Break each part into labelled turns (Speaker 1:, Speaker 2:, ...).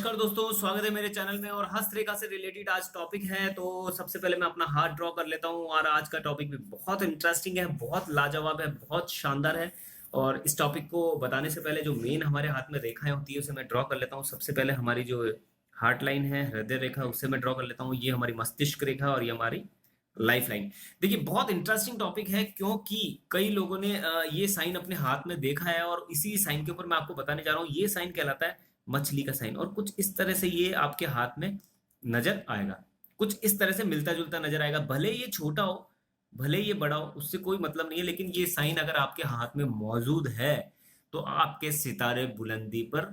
Speaker 1: नमस्कार दोस्तों, स्वागत है मेरे चैनल में। और हस्त रेखा से रिलेटेड आज टॉपिक है। तो सबसे पहले मैं अपना हाथ ड्रॉ कर लेता हूं। और आज का टॉपिक भी बहुत इंटरेस्टिंग है, बहुत लाजवाब है, बहुत शानदार है। और इस टॉपिक को बताने से पहले जो मेन हमारे हाथ में रेखाएं होती है उसे मैं ड्रॉ कर लेता हूँ। सबसे पहले हमारी जो हार्ट लाइन है, हृदय रेखा, उससे मैं ड्रॉ कर लेता हूँ। ये हमारी मस्तिष्क रेखा और ये हमारी लाइफ लाइन। देखिए, बहुत इंटरेस्टिंग टॉपिक है क्योंकि कई लोगों ने ये साइन अपने हाथ में देखा है। और इसी साइन के ऊपर मैं आपको बताने जा रहा हूँ। ये साइन कहलाता है मछली का साइन। और कुछ इस तरह से ये आपके हाथ में नजर आएगा, कुछ इस तरह से मिलता जुलता नजर आएगा। भले ये छोटा हो, भले ये बड़ा हो, उससे कोई मतलब नहीं है। लेकिन ये साइन अगर आपके हाथ में मौजूद है तो आपके सितारे बुलंदी पर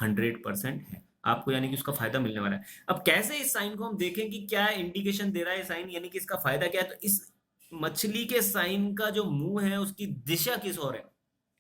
Speaker 1: 100% है आपको, यानी कि उसका फायदा मिलने वाला है। अब कैसे इस साइन को हम देखें कि क्या इंडिकेशन दे रहा है साइन, यानी कि इसका फायदा क्या है। तो इस मछली के साइन का जो मुंह है उसकी दिशा किस ओर है।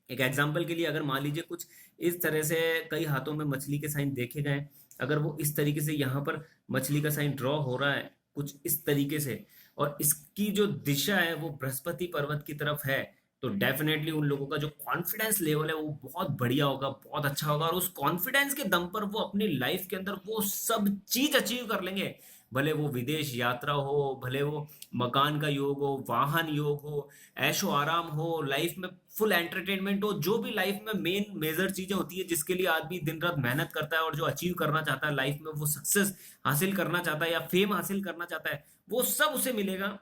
Speaker 1: एक एग्जाम्पल के लिए अगर मान लीजिए कुछ इस तरह से कई हाथों में मछली के साइन देखे गए, अगर वो इस तरीके से यहाँ पर मछली का साइन ड्रॉ हो रहा है कुछ इस तरीके से, और इसकी जो दिशा है वो बृहस्पति पर्वत की तरफ है, तो डेफिनेटली उन लोगों का जो कॉन्फिडेंस लेवल है वो बहुत बढ़िया होगा, बहुत अच्छा होगा। और उस कॉन्फिडेंस के दम पर वो अपनी लाइफ के अंदर वो सब चीज अचीव कर लेंगे। भले वो विदेश यात्रा हो, भले वो मकान का योग हो, वाहन योग हो, ऐशो आराम हो, लाइफ में फुल एंटरटेनमेंट हो, जो भी लाइफ में मेन मेजर चीजें होती है जिसके लिए आदमी दिन रात मेहनत करता है और जो अचीव करना चाहता है लाइफ में, वो सक्सेस हासिल करना चाहता है या फेम हासिल करना चाहता है, वो सब उसे मिलेगा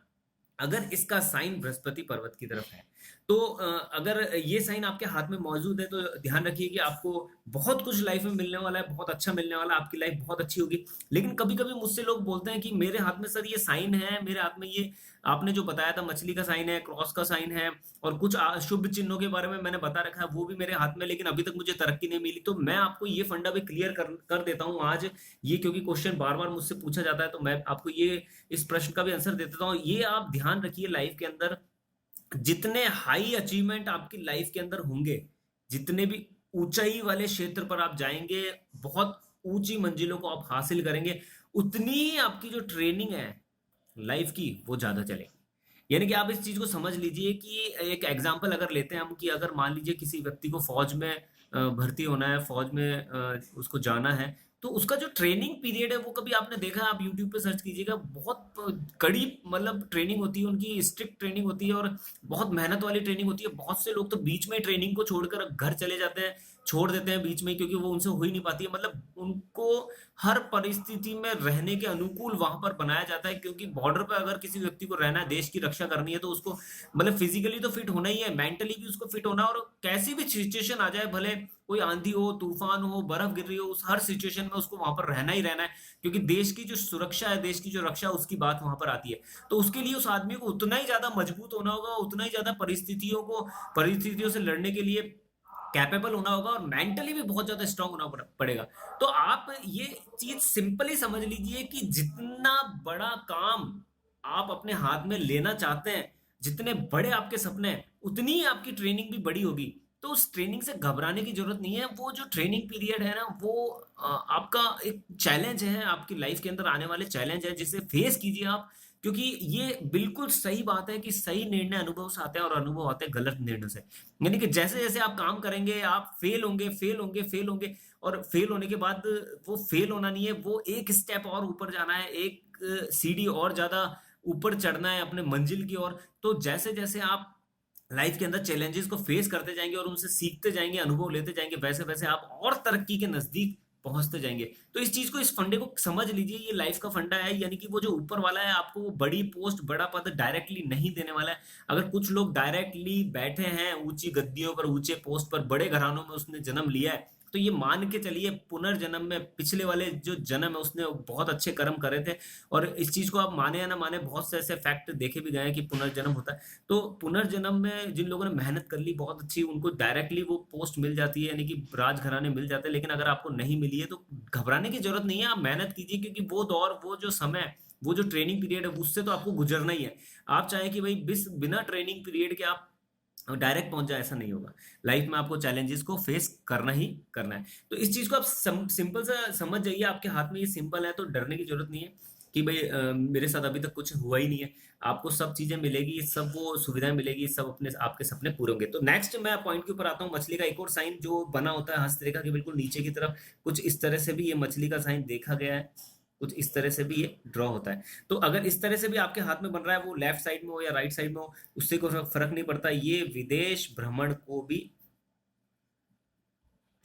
Speaker 1: अगर इसका साइन बृहस्पति पर्वत की तरफ है। तो अगर ये साइन आपके हाथ में मौजूद है तो ध्यान रखिए कि आपको बहुत कुछ लाइफ में मिलने वाला है, बहुत अच्छा मिलने वाला है, आपकी लाइफ बहुत अच्छी होगी। लेकिन कभी कभी मुझसे लोग बोलते हैं कि मेरे हाथ में सर ये साइन है, मेरे हाथ में ये आपने जो बताया था मछली का साइन है, क्रॉस का साइन है, और कुछ शुभ चिन्हों के बारे में मैंने बता रखा है वो भी मेरे हाथ में, लेकिन अभी तक मुझे तरक्की नहीं मिली। तो मैं आपको ये फंडा भी क्लियर कर देता हूँ आज। ये क्योंकि क्वेश्चन बार बार मुझसे पूछा जाता है तो मैं आपको ये इस प्रश्न का भी आंसर दे देता हूँ। ये आप ध्यान रखिए, लाइफ के अंदर जितने हाई अचीवमेंट आपकी लाइफ के अंदर होंगे, जितने भी ऊंचाई वाले क्षेत्र पर आप जाएंगे, बहुत ऊंची मंजिलों को आप हासिल करेंगे, उतनी ही आपकी जो ट्रेनिंग है लाइफ की वो ज्यादा चलेगी। यानी कि आप इस चीज को समझ लीजिए कि एक एग्जांपल अगर लेते हैं हम, कि अगर मान लीजिए किसी व्यक्ति को फौज में भर्ती होना है, फौज में उसको जाना है, तो उसका जो ट्रेनिंग पीरियड है वो कभी आपने देखा है, आप यूट्यूब पे सर्च कीजिएगा, बहुत कड़ी मतलब ट्रेनिंग होती है उनकी, स्ट्रिक्ट ट्रेनिंग होती है और बहुत मेहनत वाली ट्रेनिंग होती है। बहुत से लोग तो बीच में ट्रेनिंग को छोड़कर घर चले जाते हैं, छोड़ देते हैं बीच में, क्योंकि वो उनसे हो ही नहीं पाती है। मतलब उनको हर परिस्थिति में रहने के अनुकूल वहां पर बनाया जाता है, क्योंकि बॉर्डर पर अगर किसी व्यक्ति को रहना है, देश की रक्षा करनी है, तो उसको मतलब फिजिकली तो फिट होना ही है, मेंटली भी उसको फिट होना है। और कैसी भी सिचुएशन आ जाए, भले कोई आंधी हो, तूफान हो, बर्फ गिर रही हो, उस हर सिचुएशन में उसको वहां पर रहना ही रहना है, क्योंकि देश की जो सुरक्षा है, देश की जो रक्षा है, उसकी बात वहां पर आती है। तो उसके लिए उस आदमी को उतना ही ज्यादा मजबूत होना होगा, उतना ही ज्यादा परिस्थितियों से लड़ने के लिए कैपेबल होना होगा, और मेंटली भी बहुत ज्यादा स्ट्रांग होना पड़ेगा। तो आप ये चीज सिंपली समझ लीजिए कि जितना बड़ा काम आप अपने हाथ में लेना चाहते हैं, जितने बड़े आपके सपने हैं, उतनी ही आपकी ट्रेनिंग भी बड़ी होगी। तो उस ट्रेनिंग से घबराने की जरूरत नहीं है। वो जो ट्रेनिंग पीरियड है ना, वो आपका एक चैलेंज है, आपकी लाइफ के अंदर आने वाले चैलेंज है, जिसे फेस कीजिए आप। क्योंकि ये बिल्कुल सही बात है कि सही निर्णय अनुभव से आते हैं और अनुभव आते हैं गलत निर्णय से। यानी कि जैसे जैसे आप काम करेंगे आप फेल होंगे, फेल होंगे, फेल होंगे, और फेल होने के बाद वो फेल होना नहीं है, वो एक स्टेप और ऊपर जाना है, एक सीढ़ी और ज्यादा ऊपर चढ़ना है अपने मंजिल की ओर। तो जैसे जैसे आप लाइफ के अंदर चैलेंजेस को फेस करते जाएंगे और उनसे सीखते जाएंगे, अनुभव लेते जाएंगे, वैसे वैसे आप और तरक्की के नजदीक पहुंचते जाएंगे। तो इस चीज को, इस फंडे को समझ लीजिए, ये लाइफ का फंडा है। यानी कि वो जो ऊपर वाला है आपको वो बड़ी पोस्ट, बड़ा पद डायरेक्टली नहीं देने वाला है। अगर कुछ लोग डायरेक्टली बैठे हैं ऊंची गद्दियों पर, ऊंचे पोस्ट पर, बड़े घरानों में उसने जन्म लिया है, तो ये मान के चलिए पुनर्जन्म में, पिछले वाले जो जन्म है उसने बहुत अच्छे कर्म करे थे। और इस चीज को आप माने या ना माने, बहुत से ऐसे फैक्ट देखे भी गए हैं कि पुनर्जन्म होता है। तो पुनर्जन्म में जिन लोगों ने मेहनत कर ली बहुत अच्छी, उनको डायरेक्टली वो पोस्ट मिल जाती है, यानी कि राजघराने मिल जाते हैं। लेकिन अगर आपको नहीं मिली है तो घबराने की जरूरत नहीं है, आप मेहनत कीजिए, क्योंकि वो दौर, वो जो समय, वो जो ट्रेनिंग पीरियड है, उससे तो आपको गुजरना ही है। आप चाहें कि भाई बिना ट्रेनिंग पीरियड के आप डायरेक्ट पहुंच जाए, ऐसा नहीं होगा। लाइफ में आपको चैलेंजेस को फेस करना ही करना है। तो इस चीज को आप सिंपल सा समझ जाइए, आपके हाथ में ये सिंपल है तो डरने की जरूरत नहीं है। कि भाई मेरे साथ अभी तक कुछ हुआ ही नहीं है। आपको सब चीजें मिलेगी, सब वो सुविधाएं मिलेगी, सब अपने आपके सपने पूरे होंगे। तो नेक्स्ट मैं पॉइंट के ऊपर आता हूँ, मछली का एक और साइन जो बना होता है हस्तरेखा के बिल्कुल नीचे की तरफ, कुछ इस तरह से भी ये मछली का साइन देखा गया है, कुछ इस तरह से भी ये ड्रॉ होता है। तो अगर इस तरह से भी आपके हाथ में बन रहा है, वो लेफ्ट साइड में हो या राइट साइड में हो, उससे कोई फर्क नहीं पड़ता, ये विदेश भ्रमण को भी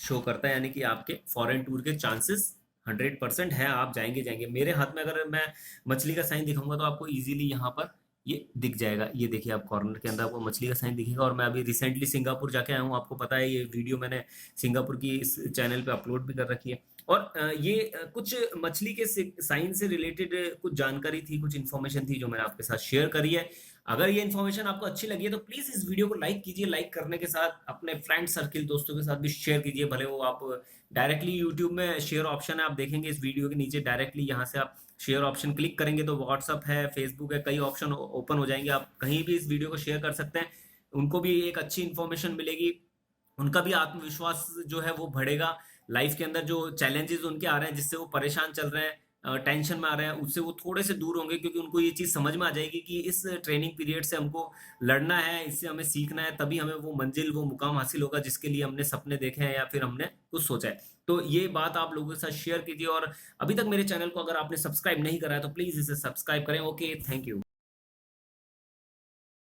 Speaker 1: शो करता है, यानी कि आपके फॉरेन टूर के चांसेस 100% है, आप जाएंगे जाएंगे। मेरे हाथ में अगर मैं मछली का साइन दिखाऊंगा तो आपको इजीली यहाँ पर ये दिख जाएगा। ये देखिए, आप कॉर्नर के अंदर आपको मछली का साइन दिखेगा। और मैं अभी रिसेंटली सिंगापुर जाके आया हूँ, आपको पता है ये वीडियो मैंने सिंगापुर की इस चैनल पे अपलोड भी कर रखी है। और ये कुछ मछली के साइन से रिलेटेड कुछ जानकारी थी, कुछ इन्फॉर्मेशन थी जो मैंने आपके साथ शेयर करी है। अगर ये इन्फॉर्मेशन आपको अच्छी लगी है तो प्लीज इस वीडियो को लाइक कीजिए, लाइक करने के साथ अपने फ्रेंड सर्किल दोस्तों के साथ भी शेयर कीजिए। भले वो आप डायरेक्टली यूट्यूब में शेयर ऑप्शन है, आप देखेंगे इस वीडियो के नीचे डायरेक्टली यहाँ से आप शेयर ऑप्शन क्लिक करेंगे तो व्हाट्सअप है, फेसबुक है, कई ऑप्शन ओपन हो जाएंगे, आप कहीं भी इस वीडियो को शेयर कर सकते हैं। उनको भी एक अच्छी इन्फॉर्मेशन मिलेगी, उनका भी आत्मविश्वास जो है वो बढ़ेगा। लाइफ के अंदर जो चैलेंजेस उनके आ रहे हैं, जिससे वो परेशान चल रहे हैं, टेंशन में आ रहे हैं, उससे वो थोड़े से दूर होंगे, क्योंकि उनको ये चीज समझ में आ जाएगी कि इस ट्रेनिंग पीरियड से हमको लड़ना है, इससे हमें सीखना है, तभी हमें वो मंजिल, वो मुकाम हासिल होगा जिसके लिए हमने सपने देखे हैं या फिर हमने कुछ सोचा है। तो ये बात आप लोगों के साथ शेयर कीजिए। और अभी तक मेरे चैनल को अगर आपने सब्सक्राइब नहीं करा है तो प्लीज इसे सब्सक्राइब करें। Okay, thank you.